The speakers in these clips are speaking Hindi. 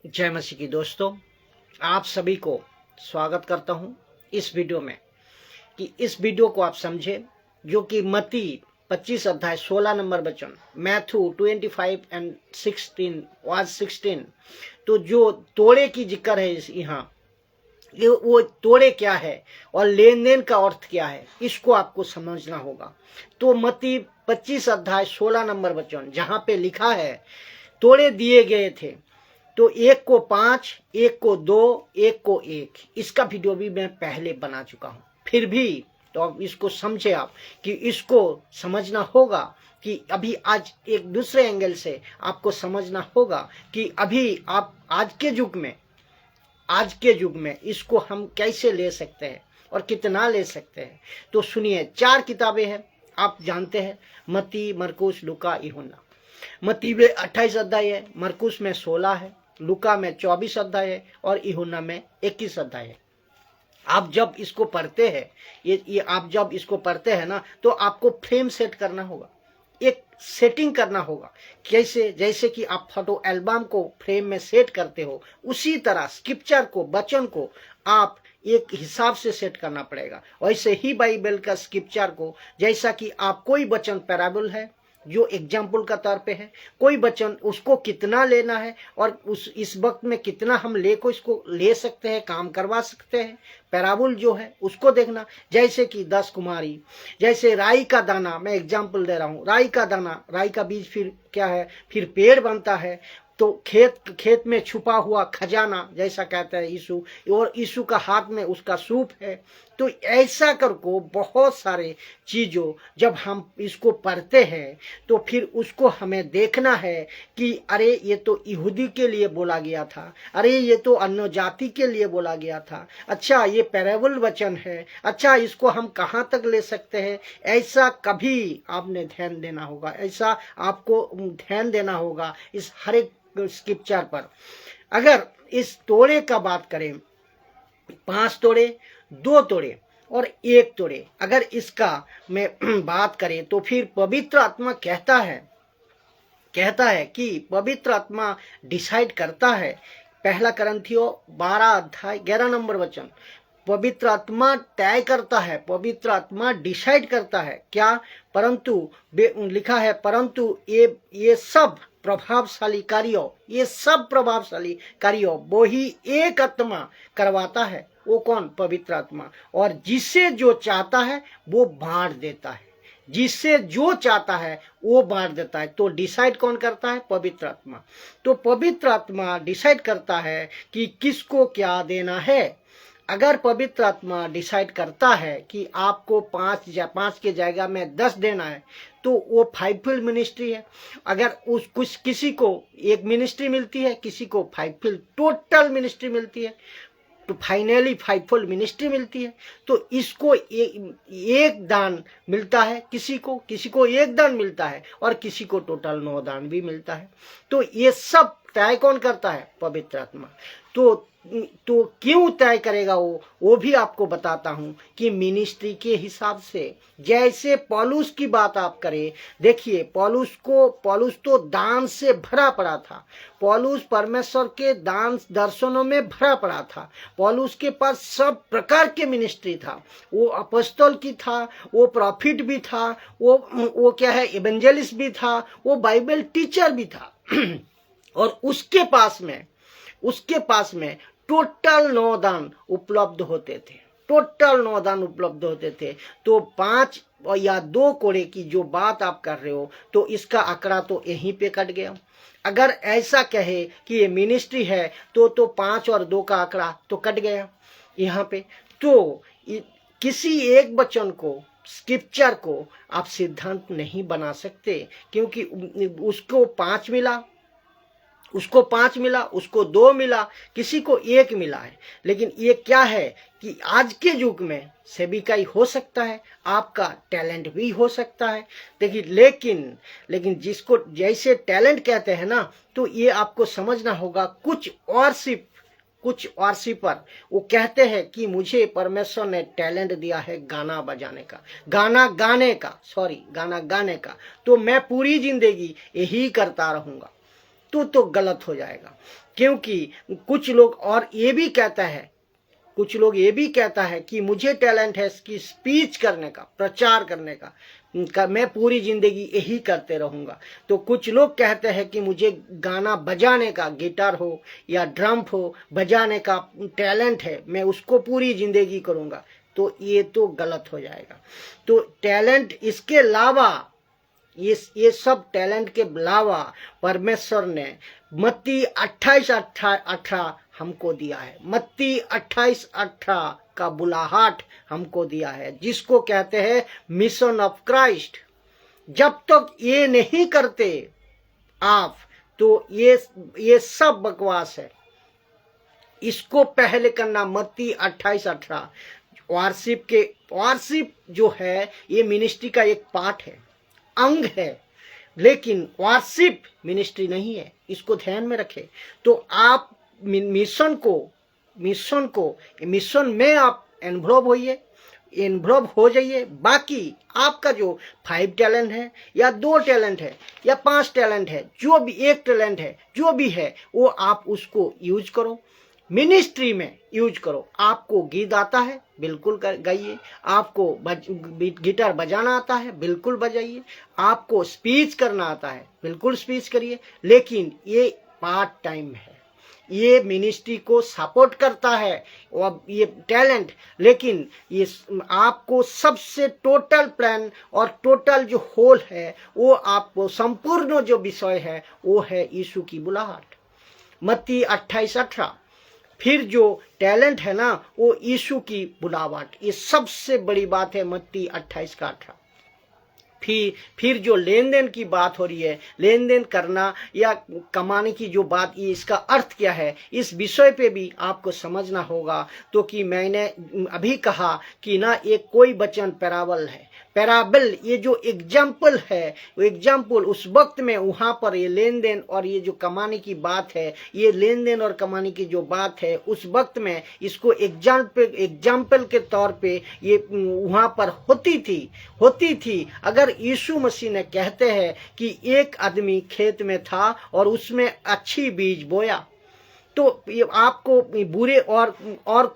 जय मसीह की दोस्तों, आप सभी को स्वागत करता हूं इस वीडियो में कि इस वीडियो को आप समझें, जो कि मत्ती 25 अध्याय 16 नंबर वचन, मैथ्यू 25 एंड 16 तो जो तोड़े की जिक्र है यहाँ, ये वो तोड़े क्या है और लेन देन का अर्थ क्या है, इसको आपको समझना होगा। तो मत्ती 25 अध्याय 16 नंबर वचन जहाँ पे लिखा है तोड़े दिए गए थे, तो एक को 5, एक को 2, एक को 1। इसका वीडियो भी मैं पहले बना चुका हूं, फिर भी तो अब इसको समझे आप कि इसको समझना होगा कि अभी आज एक दूसरे एंगल से आपको समझना होगा कि अभी आप आज के युग में इसको हम कैसे ले सकते हैं और कितना ले सकते हैं। तो सुनिए, 4 किताबें हैं, आप जानते हैं, मत्ती, मरकुस, लूका, यूहन्ना। मत्ती में 28 अध्याय है, मरकुस में 16 है, लूका में 24 अध्याय है और यूहन्ना में 21 अध्याय है। आप जब इसको पढ़ते हैं, ये आप जब इसको पढ़ते हैं ना, तो आपको फ्रेम सेट करना होगा, एक सेटिंग करना होगा। कैसे? जैसे कि आप फोटो एल्बम को फ्रेम में सेट करते हो, उसी तरह स्क्रिप्चर को, वचन को आप एक हिसाब से सेट करना पड़ेगा। वैसे ही बाइबल का स्क्रिप्चर को, जैसा कि आप कोई वचन पैराबल है जो एग्जाम्पल का तौर पे है, कोई वचन उसको कितना लेना है और इस वक्त में कितना हम इसको ले सकते हैं, काम करवा सकते हैं, पैराबल जो है उसको देखना। जैसे कि 10 कुमारी, जैसे राई का दाना, मैं एग्जाम्पल दे रहा हूँ, राई का दाना, राई का बीज फिर क्या है, फिर पेड़ बनता है, तो खेत में छुपा हुआ खजाना, जैसा कहता है यीशु, और यीशु का हाथ में उसका सूप है। तो ऐसा करको बहुत सारे चीजों जब हम इसको पढ़ते हैं, तो फिर उसको हमें देखना है कि अरे ये तो यहूदी के लिए बोला गया था, अरे ये तो अन्य जाति के लिए बोला गया था, अच्छा ये पैराबल वचन है, अच्छा इसको हम कहाँ तक ले सकते हैं। ऐसा कभी आपने ध्यान देना होगा, ऐसा आपको ध्यान देना होगा इस हर एक स्क्रिप्चर पर। अगर इस तोड़े का बात करें, 5 तोड़े, 2 तोड़े और 1 तोड़े, अगर इसका में बात करें, तो फिर पवित्र आत्मा कहता है कि पवित्र आत्मा डिसाइड करता है। पहला करंथियों 12 अध्याय 11 नंबर वचन, पवित्र आत्मा तय करता है, पवित्र आत्मा डिसाइड करता है क्या, परंतु लिखा है, परंतु ये सब प्रभावशाली कार्यों वो ही एक आत्मा करवाता है। वो कौन? पवित्र आत्मा। और जिसे जो चाहता है वो बांट देता है, जिससे जो चाहता है वो बांट देता है। तो डिसाइड कौन करता है? पवित्र आत्मा। तो पवित्र आत्मा डिसाइड करता है कि किसको क्या देना है। अगर पवित्र आत्मा डिसाइड करता है कि आपको 5 के जगह में 10 देना है, तो वो 5-fold मिनिस्ट्री है। अगर किसी को एक मिनिस्ट्री मिलती है, किसी को 5-fold टोटल मिनिस्ट्री मिलती है, तो फाइनली 5-fold मिनिस्ट्री मिलती है। तो इसको एक दान मिलता है, किसी को एक दान मिलता है और किसी को टोटल 9 दान भी मिलता है। तो ये सब तय कौन करता है? पवित्र आत्मा। तो क्यों तय करेगा वो भी आपको बताता हूं कि मिनिस्ट्री के हिसाब से। जैसे पौलुस की बात आप करें, देखिए पौलुस तो दान से भरा पड़ा था, पौलुस परमेश्वर के दान दर्शनों में भरा पड़ा था, पौलुस के पास सब प्रकार के मिनिस्ट्री था। वो अपोस्तल की था, वो प्रॉफिट भी था, वो क्या है, एवेंजलिस्ट भी था, वो बाइबल टीचर भी था। और उसके पास में टोटल 9 दान उपलब्ध होते थे, तो 5 या 2 कोड़े की जो बात आप कर रहे हो, तो इसका आंकड़ा तो यहीं पे कट गया। अगर ऐसा कहे कि ये मिनिस्ट्री है, तो 5 और 2 का आंकड़ा तो कट गया यहाँ पे। तो किसी एक वचन को, स्क्रिप्चर को आप सिद्धांत नहीं बना सकते, क्योंकि उसको 5 मिला, उसको 2 मिला, किसी को 1 मिला है। लेकिन ये क्या है कि आज के युग में सेविकाई हो सकता है, आपका टैलेंट भी हो सकता है। देखिए, लेकिन जिसको जैसे टैलेंट कहते हैं ना, तो ये आपको समझना होगा। कुछ वर्शिपर वो कहते हैं कि मुझे परमेश्वर ने टैलेंट दिया है गाना गाने का, तो मैं पूरी जिंदगी यही करता रहूंगा। तो गलत हो जाएगा। क्योंकि कुछ लोग और ये भी कहता है, कुछ लोग ये भी कहता है कि मुझे टैलेंट है कि स्पीच करने का, प्रचार करने का, मैं पूरी जिंदगी यही करते रहूंगा। तो कुछ लोग कहते हैं कि मुझे गाना बजाने का, गिटार हो या ड्रम हो, बजाने का टैलेंट है, मैं उसको पूरी जिंदगी करूंगा। तो ये तो गलत हो जाएगा। तो टैलेंट इसके अलावा, ये सब टैलेंट के अलावा परमेश्वर ने मत्ती 28:18 हमको दिया है। मत्ती 28:18 का बुलाहट हमको दिया है, जिसको कहते हैं मिशन ऑफ क्राइस्ट। जब तक ये नहीं करते आप, तो ये सब बकवास है। इसको पहले करना। मत्ती 28:18 वार्शिप जो है ये मिनिस्ट्री का एक पार्ट है, अंग है, लेकिन वार्शिप मिनिस्ट्री नहीं है। इसको ध्यान में रखें। तो आप मिशन में आप इन्वॉल्व हो जाइए। बाकी आपका जो 5 टैलेंट है या 2 टैलेंट है या 5 टैलेंट है, जो भी 1 टैलेंट है, जो भी है, वो आप उसको यूज करो, मिनिस्ट्री में यूज करो। आपको गीत आता है, बिल्कुल गाइए। आपको गिटार बजाना आता है, बिल्कुल बजाइए। आपको स्पीच करना आता है, बिल्कुल स्पीच करिए। लेकिन ये पार्ट टाइम है, ये मिनिस्ट्री को सपोर्ट करता है और ये टैलेंट। लेकिन ये आपको सबसे टोटल प्लान और टोटल जो होल है, वो आपको संपूर्ण जो विषय है, वो है यीशु की बुलाहट। मत्ती 28:18। फिर जो टैलेंट है ना, वो यीशु की बुलाहट। ये सबसे बड़ी बात है मत्ती 28:18। फिर जो लेन देन की बात हो रही है, लेन देन करना या कमाने की जो बात, ये इसका अर्थ क्या है, इस विषय पे भी आपको समझना होगा। तो कि मैंने अभी कहा कि ना, ये कोई वचन पैराबल है। पैराबल ये जो एग्जाम्पल है, वो एग्जाम्पल उस वक्त में वहां पर ये लेन देन और ये जो कमाने की बात है, ये लेन देन और कमाने की जो बात है, उस वक्त में इसको एग्जाम्पल के तौर पे ये वहां पर होती थी। अगर यीशु मसीह ने कहते हैं कि एक आदमी खेत में था और उसमें अच्छी बीज बोया, तो आपको बुरे और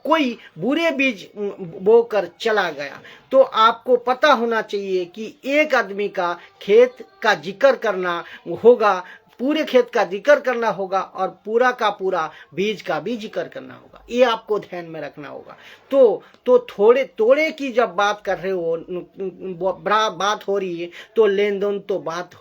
कोई बुरे बीज बोकर चला गया। तो आपको पता होना चाहिए कि एक आदमी का खेत का जिक्र करना होगा, पूरे खेत का जिक्र करना होगा और पूरा का पूरा बीज का भी जिक्र करना होगा। ये आपको ध्यान में रखना होगा। तो थोड़े की जब बात कर रहे हो, बड़ा बात हो रही है, तो लेन देन तो बात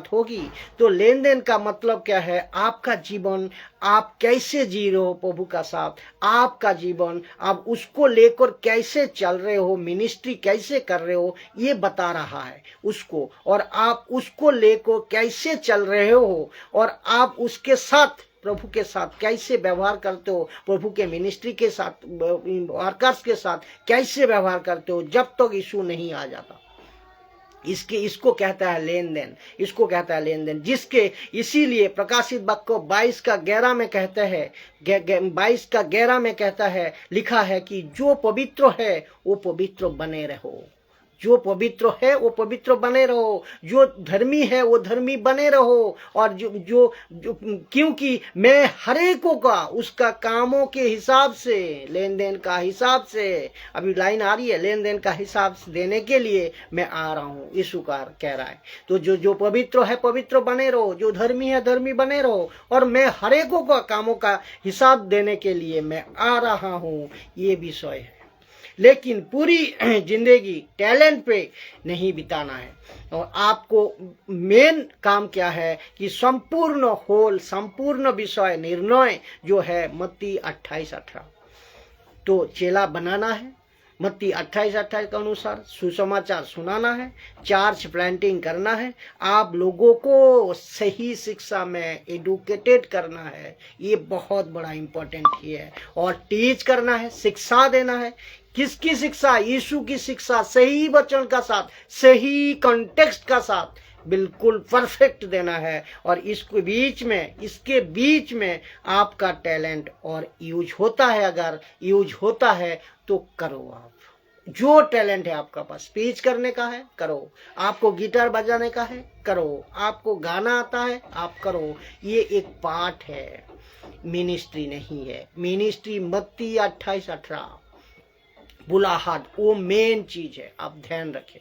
होगी। तो लेन देन का मतलब क्या है? आपका जीवन आप कैसे जी रहे हो प्रभु का साथ, आपका जीवन आप उसको लेकर कैसे चल रहे हो, मिनिस्ट्री कैसे कर रहे हो, ये बता रहा है उसको। और आप उसको लेकर कैसे चल रहे हो और आप उसके साथ, प्रभु के साथ कैसे व्यवहार करते हो, प्रभु के मिनिस्ट्री के साथ, वर्कर्स के साथ कैसे व्यवहार करते हो, जब तक यीशु नहीं आ जाता। इसको कहता है लेन देन, जिसके इसीलिए प्रकाशित वाक्य 22:11 में कहता है, 22:11 में कहता है, लिखा है कि जो पवित्र है वो पवित्र बने रहो, जो पवित्र है वो पवित्र बने रहो, जो धर्मी है वो धर्मी बने रहो। और जो क्योंकि मैं हरेकों का उसका कामों के हिसाब से, लेन देन का हिसाब से, अभी लाइन आ रही है, लेन देन का हिसाब देने के लिए मैं आ रहा हूँ, यीशु कह रहा है। तो जो पवित्र है पवित्र बने रहो, जो धर्मी है धर्मी बने रहो, और मैं हरेकों का कामों का हिसाब देने के लिए मैं आ रहा हूँ, ये विषय है। लेकिन पूरी जिंदगी टैलेंट पे नहीं बिताना है। और आपको मेन काम क्या है कि संपूर्ण विषय निर्णय जो है मत्ती 28:18, तो चेला बनाना है। मत्ती 28:28 के अनुसार सुसमाचार सुनाना है, चर्च प्लांटिंग करना है, आप लोगों को सही शिक्षा में एडुकेटेड करना है, ये बहुत बड़ा इंपॉर्टेंट है। और टीच करना है, शिक्षा देना है। किसकी शिक्षा? यीशु की शिक्षा, सही वचन का साथ, सही कॉन्टेक्स्ट का साथ, बिल्कुल परफेक्ट देना है। और इसके बीच में आपका टैलेंट और यूज होता है, अगर यूज होता है तो करो आप, जो टैलेंट है आपका पास, स्पीच करने का है करो, आपको गिटार बजाने का है करो, आपको गाना आता है आप करो, ये एक पार्ट है, मिनिस्ट्री नहीं है। मिनिस्ट्री मत्ती 28:18 बुलाहट वो मेन चीज है, आप ध्यान रखें।